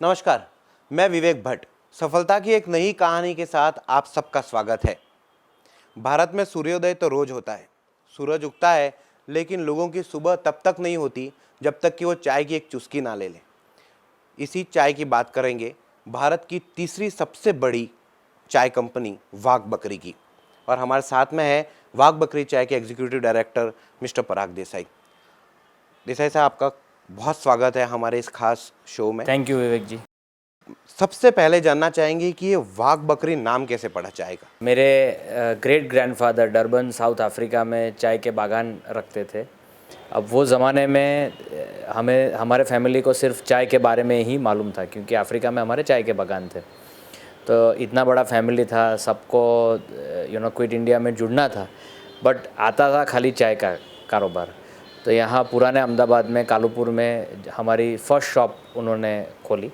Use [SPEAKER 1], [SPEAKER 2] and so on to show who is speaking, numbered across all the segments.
[SPEAKER 1] नमस्कार, मैं विवेक भट्ट। सफलता की एक नई कहानी के साथ आप सबका स्वागत है। भारत में सूर्योदय तो रोज होता है, सूरज उगता है, लेकिन लोगों की सुबह तब तक नहीं होती जब तक कि वो चाय की एक चुस्की ना ले लें। इसी चाय की बात करेंगे भारत की तीसरी सबसे बड़ी चाय कंपनी वाघ बकरी की। और हमारे साथ में है वाघ बकरी चाय के एग्जीक्यूटिव डायरेक्टर मिस्टर पराग देसाई। देसाई साहब, आपका बहुत स्वागत है हमारे इस खास शो में।
[SPEAKER 2] थैंक यू विवेक जी।
[SPEAKER 1] सबसे पहले जानना चाहेंगे कि ये वाघ बकरी नाम कैसे पड़ा चाय का?
[SPEAKER 2] मेरे great grandfather Durban south Africa में चाय के बागान रखते थे। अब वो ज़माने में हमें हमारे फैमिली को सिर्फ चाय के बारे में ही मालूम था, क्योंकि अफ्रीका में हमारे चाय के बागान थे। तो इतना बड़ा फैमिली था, सबको क्विट इंडिया में जुड़ना था, बट आता था खाली चाय का कारोबार। तो यहाँ पुराने अहमदाबाद में कालूपुर में हमारी फर्स्ट शॉप उन्होंने खोली,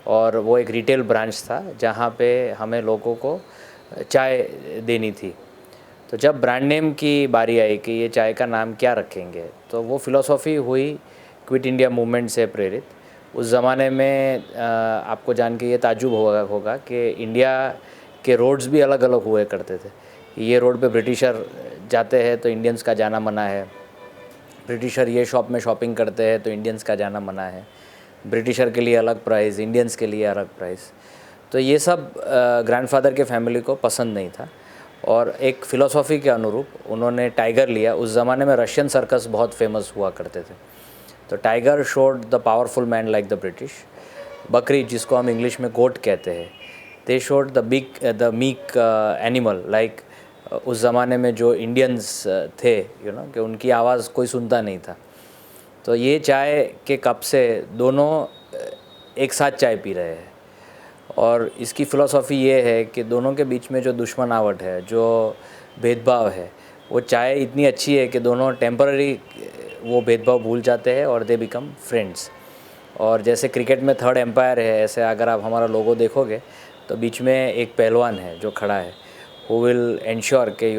[SPEAKER 2] और वो एक रिटेल ब्रांच था जहाँ पे हमें लोगों को चाय देनी थी। तो जब ब्रांड नेम की बारी आई कि ये चाय का नाम क्या रखेंगे, तो वो फ़िलॉसफ़ी हुई क्विट इंडिया मूवमेंट से प्रेरित। उस ज़माने में आपको जान के ये ताज्जुब होगा कि इंडिया के रोड्स भी अलग अलग हुए करते थे। ये रोड पे ब्रिटिशर जाते हैं तो इंडियंस का जाना मना है, ब्रिटिशर ये शॉप में शॉपिंग करते हैं तो इंडियंस का जाना मना है, ब्रिटिशर के लिए अलग प्राइस, इंडियंस के लिए अलग प्राइस। तो ये सब ग्रैंडफादर के फैमिली को पसंद नहीं था, और एक फ़िलॉसफ़ी के अनुरूप उन्होंने टाइगर लिया। उस ज़माने में रशियन सर्कस बहुत फेमस हुआ करते थे। तो tiger showed the powerful man like the British. बकरी, जिसको हम इंग्लिश में गोट कहते हैं, they showed the meek animal like उस ज़माने में जो इंडियंस थे, कि उनकी आवाज़ कोई सुनता नहीं था। तो ये चाय के कप से दोनों एक साथ चाय पी रहे हैं, और इसकी फ़िलॉसफ़ी ये है कि दोनों के बीच में जो दुश्मनावट है, जो भेदभाव है, वो चाय इतनी अच्छी है कि दोनों टेम्पररी वो भेदभाव भूल जाते हैं और दे बिकम फ्रेंड्स। और जैसे क्रिकेट में थर्ड एम्पायर है, ऐसे अगर आप हमारा लोगो देखोगे तो बीच में एक पहलवान है जो खड़ा है, who will ensure कि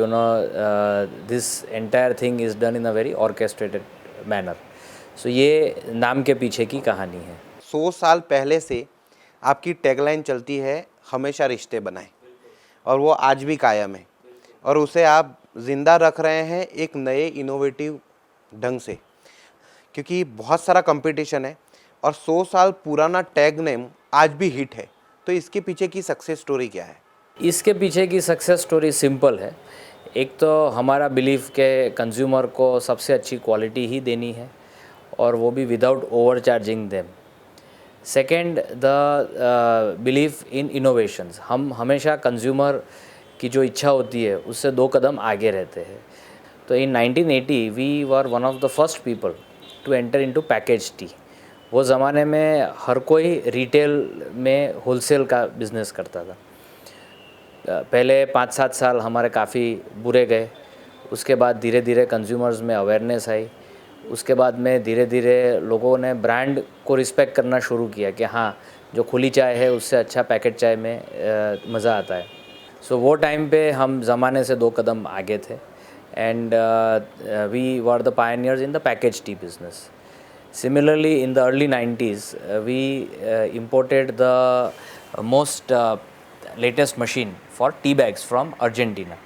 [SPEAKER 2] this entire thing is done in a very orchestrated manner. So ये नाम के पीछे की कहानी है।
[SPEAKER 1] 100 साल पहले से आपकी टैगलाइन चलती है, हमेशा रिश्ते बनाएं, और वो आज भी कायम है, और उसे आप ज़िंदा रख रहे हैं एक नए इनोवेटिव ढंग से, क्योंकि बहुत सारा कंपटीशन है और 100 साल पुराना टैग नेम आज भी हिट है। तो इसके पीछे की सक्सेस स्टोरी क्या है?
[SPEAKER 2] इसके पीछे की सक्सेस स्टोरी सिंपल है। एक तो हमारा बिलीफ के कंज्यूमर को सबसे अच्छी क्वालिटी ही देनी है, और वो भी without over charging them. Second, the belief in innovations. हम हमेशा कंज्यूमर की जो इच्छा होती है उससे 2 कदम आगे रहते हैं। तो in 1980 we were one of the first people to enter into package tea. वो ज़माने में हर कोई रिटेल में होलसेल का बिज़नेस करता था। पहले 5-7 साल हमारे काफ़ी बुरे गए, उसके बाद धीरे धीरे कंज्यूमर्स में अवेयरनेस आई, उसके बाद में धीरे धीरे लोगों ने ब्रांड को रिस्पेक्ट करना शुरू किया कि हाँ, जो खुली चाय है उससे अच्छा पैकेट चाय में मज़ा आता है। सो वो टाइम पे हम ज़माने से 2 कदम आगे थे, and we were the pioneers in the package tea business. Similarly, in the early 90s, we imported the most latest machine for tea bags from Argentina.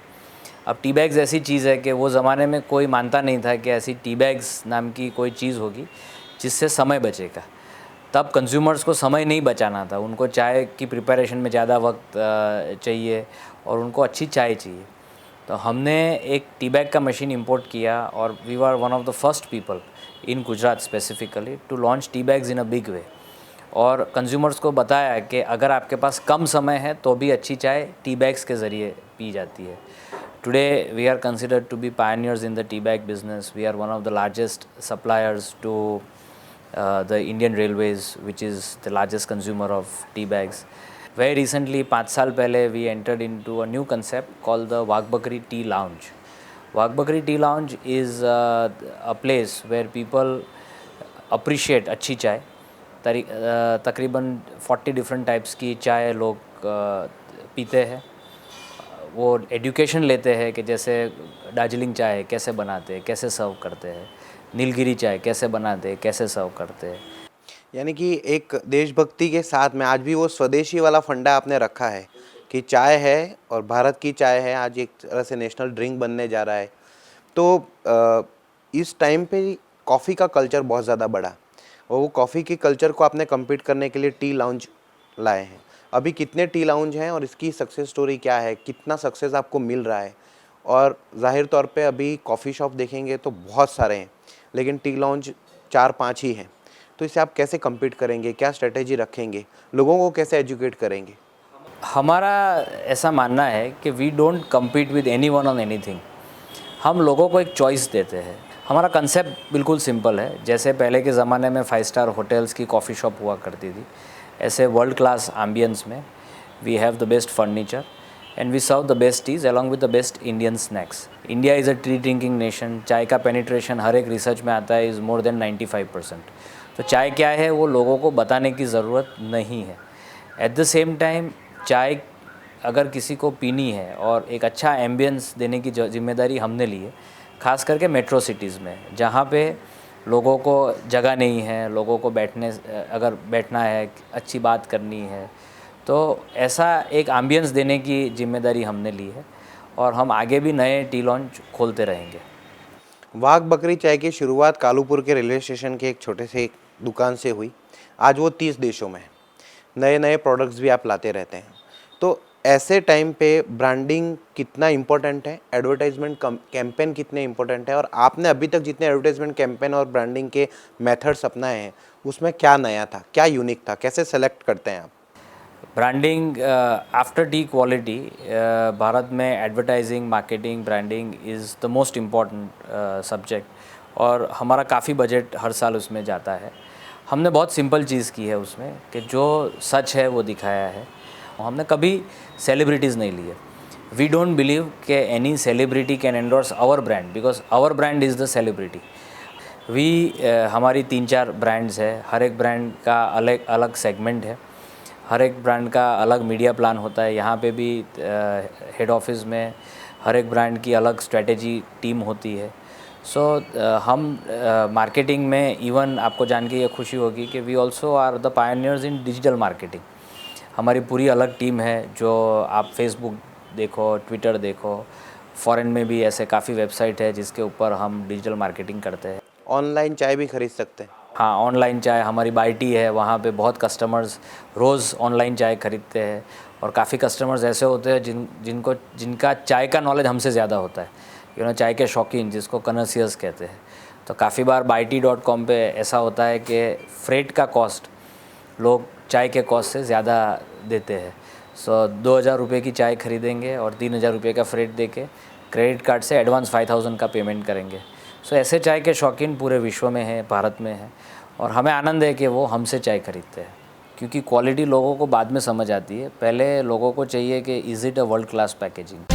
[SPEAKER 2] अब टी बैग्स ऐसी चीज़ है कि वो ज़माने में कोई मानता नहीं था कि ऐसी टी बैग्स नाम की कोई चीज़ होगी जिससे समय बचेगा। तब कंज्यूमर्स को समय नहीं बचाना था, उनको चाय की प्रिपरेशन में ज़्यादा वक्त चाहिए, और उनको अच्छी चाय चाहिए। तो हमने एक टी बैग का मशीन इंपोर्ट किया, और we were one of the first people in Gujarat specifically to launch tea bags in a big way, और कंज्यूमर्स को बताया कि अगर आपके पास कम समय है तो भी अच्छी चाय टी बैग्स के ज़रिए पी जाती है। Today we are considered to be pioneers in the tea bag business. We are one of the largest suppliers to the Indian Railways, which is the largest consumer of tea bags. Very recently, 5 साल पहले, we entered into a new concept called the Wagh Bakri Tea Lounge. Wagh Bakri Tea Lounge is a place where people appreciate अच्छी चाय। तकरीबन 40 different types की चाय लोग पीते हैं। वो एजुकेशन लेते हैं कि जैसे दार्जिलिंग चाय कैसे बनाते हैं, कैसे सर्व करते हैं, नीलगिरी चाय कैसे बनाते हैं, कैसे सर्व करते हैं।
[SPEAKER 1] यानी कि एक देशभक्ति के साथ में आज भी वो स्वदेशी वाला फंडा आपने रखा है कि चाय है और भारत की चाय है, आज एक तरह से नेशनल ड्रिंक बनने जा रहा है। तो इस टाइम पे कॉफ़ी का कल्चर बहुत ज़्यादा बढ़ा और वो कॉफ़ी के कल्चर को आपने कम्पीट करने के लिए टी लाउंज लाए हैं। अभी कितने टी लाउंज हैं और इसकी सक्सेस स्टोरी क्या है, कितना सक्सेस आपको मिल रहा है? और ज़ाहिर तौर पे अभी कॉफ़ी शॉप देखेंगे तो बहुत सारे हैं, लेकिन टी लाउंज 4-5 ही हैं। तो इसे आप कैसे कम्पीट करेंगे, क्या स्ट्रेटेजी रखेंगे, लोगों को कैसे एजुकेट करेंगे?
[SPEAKER 2] हमारा ऐसा मानना है कि we don't compete with anyone on anything. हम लोगों को एक चॉइस देते हैं। हमारा कंसेप्ट बिल्कुल सिंपल है। जैसे पहले के ज़माने में 5 स्टार होटल्स की कॉफ़ी शॉप हुआ करती थी, ऐसे वर्ल्ड क्लास एम्बियंस में we have the best furniture and we serve the best teas along with the best Indian snacks. India is a tea drinking nation. चाय का पेनिट्रेशन हर एक research में आता है इज़ मोर देन 95%। तो चाय क्या है वो लोगों को बताने की ज़रूरत नहीं है। एट द सेम टाइम चाय अगर किसी को पीनी है और एक अच्छा एम्बियंस देने की जिम्मेदारी हमने ली है, ख़ास करके मेट्रो सिटीज़ में जहाँ पे लोगों को जगह नहीं है, लोगों को अगर बैठना है, अच्छी बात करनी है, तो ऐसा एक एम्बियंस देने की जिम्मेदारी हमने ली है और हम आगे भी नए टी लॉन्च खोलते रहेंगे।
[SPEAKER 1] वाघ बकरी चाय की शुरुआत कालूपुर के रेलवे स्टेशन के एक छोटे से दुकान से हुई। आज वो 30 देशों में है। नए नए प्रोडक्ट्स भी आप लाते रहते हैं। तो ऐसे टाइम पे ब्रांडिंग कितना इम्पोर्टेंट है, एडवर्टाइजमेंट कैंपेन कितने इम्पोर्टेंट है, और आपने अभी तक जितने एडवर्टाइजमेंट कैंपेन और ब्रांडिंग के मेथड्स अपनाए हैं उसमें क्या नया था, क्या यूनिक था, कैसे सेलेक्ट करते हैं आप?
[SPEAKER 2] Branding after the quality, Bharat में advertising, marketing, branding is the most important subject और हमारा काफ़ी बजट हर साल उसमें जाता है। हमने बहुत सिंपल चीज़ की है उसमें कि जो सच है वो दिखाया है। हमने कभी सेलिब्रिटीज़ नहीं लिए। वी डोंट बिलीव कि any celebrity can endorse our brand because our brand is the celebrity. हमारी 3-4 ब्रांड्स है, हर एक ब्रांड का अलग अलग सेगमेंट है, हर एक ब्रांड का अलग मीडिया प्लान होता है। यहाँ पे भी हेड ऑफिस में हर एक ब्रांड की अलग स्ट्रेटेजी टीम होती है। सो हम मार्केटिंग में इवन आपको जान के ये खुशी होगी कि we also are the pioneers in digital marketing. हमारी पूरी अलग टीम है, जो आप फेसबुक देखो, ट्विटर देखो, फॉरेन में भी ऐसे काफ़ी वेबसाइट है जिसके ऊपर हम डिजिटल मार्केटिंग करते हैं।
[SPEAKER 1] ऑनलाइन चाय भी खरीद सकते हैं?
[SPEAKER 2] हाँ, ऑनलाइन चाय हमारी बाई टी है, वहाँ पे बहुत कस्टमर्स रोज़ ऑनलाइन चाय खरीदते हैं और काफ़ी कस्टमर्स ऐसे होते हैं जिनका चाय का नॉलेज हमसे ज़्यादा होता है। चाय के शौकीन जिसको कनसियर्स कहते हैं। तो काफ़ी बार bytea.com पे ऐसा होता है कि फ्रेट का कॉस्ट लोग चाय के कॉस्ट से ज़्यादा देते हैं। 2,000 रुपये की चाय खरीदेंगे और 3,000 रुपये का फ्रेट दे के क्रेडिट कार्ड से एडवांस 5,000 का पेमेंट करेंगे। ऐसे चाय के शौकीन पूरे विश्व में हैं, भारत में हैं और हमें आनंद है कि वो हमसे चाय खरीदते हैं, क्योंकि क्वालिटी लोगों को बाद में समझ आती है। पहले लोगों को चाहिए कि is it a world class packaging.